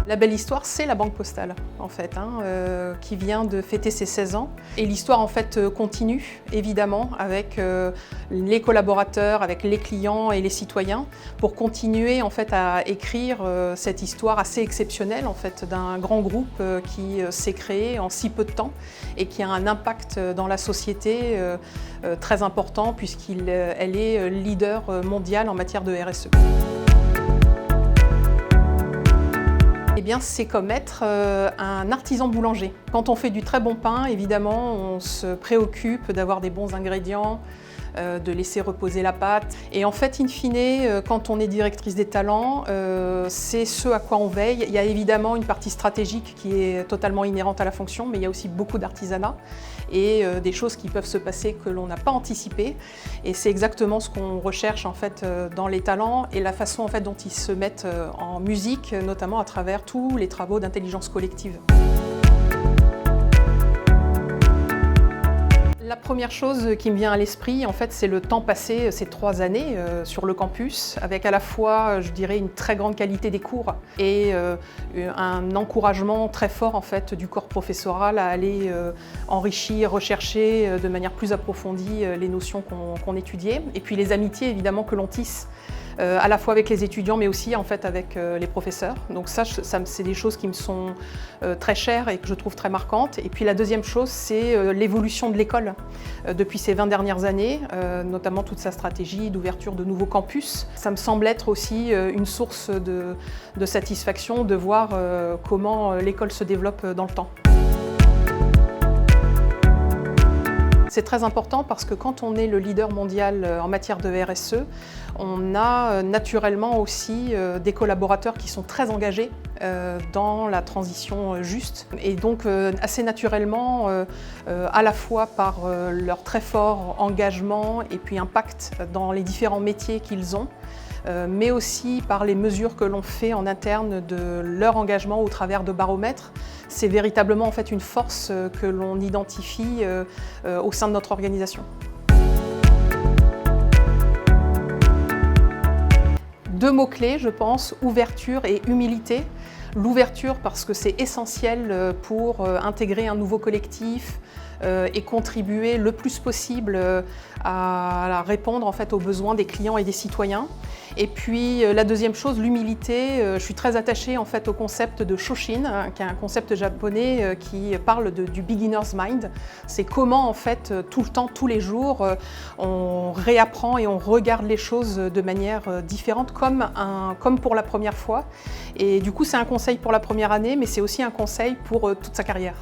La belle histoire, c'est la Banque Postale, en fait, qui vient de fêter ses 16 ans. Et l'histoire, en fait, continue, évidemment, avec les collaborateurs, avec les clients et les citoyens, pour continuer, en fait, à écrire cette histoire assez exceptionnelle, en fait, d'un grand groupe qui s'est créé en si peu de temps et qui a un impact dans la société très important, puisqu'elle est leader mondial en matière de RSE. Eh bien, c'est comme être un artisan boulanger. Quand on fait du très bon pain, évidemment, on se préoccupe d'avoir des bons ingrédients, de laisser reposer la pâte. Et en fait, in fine, quand on est directrice des talents, c'est ce à quoi on veille. Il y a évidemment une partie stratégique qui est totalement inhérente à la fonction, mais il y a aussi beaucoup d'artisanat et des choses qui peuvent se passer que l'on n'a pas anticipées. Et c'est exactement ce qu'on recherche en fait dans les talents et la façon en fait dont ils se mettent en musique, notamment à travers tous les travaux d'intelligence collective. La première chose qui me vient à l'esprit, en fait, c'est le temps passé ces 3 années sur le campus, avec à la fois, je dirais, une très grande qualité des cours et un encouragement très fort en fait du corps professoral à aller enrichir, rechercher de manière plus approfondie les notions qu'on étudiait, et puis les amitiés évidemment que l'on tisse. À la fois avec les étudiants, mais aussi en fait avec les professeurs. Donc ça c'est des choses qui me sont très chères et que je trouve très marquantes. Et puis la deuxième chose, c'est l'évolution de l'école depuis ces 20 dernières années, notamment toute sa stratégie d'ouverture de nouveaux campus. Ça me semble être aussi une source de satisfaction de voir comment l'école se développe dans le temps. C'est très important parce que quand on est le leader mondial en matière de RSE, on a naturellement aussi des collaborateurs qui sont très engagés dans la transition juste. Et donc assez naturellement, à la fois par leur très fort engagement et puis impact dans les différents métiers qu'ils ont, mais aussi par les mesures que l'on fait en interne de leur engagement au travers de baromètres. C'est véritablement en fait une force que l'on identifie au sein de notre organisation. 2 mots-clés, je pense, ouverture et humilité. L'ouverture parce que c'est essentiel pour intégrer un nouveau collectif et contribuer le plus possible à répondre en fait aux besoins des clients et des citoyens. Et puis la deuxième chose, l'humilité. Je suis très attachée en fait au concept de Shoshin, qui est un concept japonais qui parle du beginner's mind. C'est comment en fait tout le temps, tous les jours, on réapprend et on regarde les choses de manière différente, comme pour la première fois. Et du coup, c'est un conseil pour la première année, mais c'est aussi un conseil pour toute sa carrière.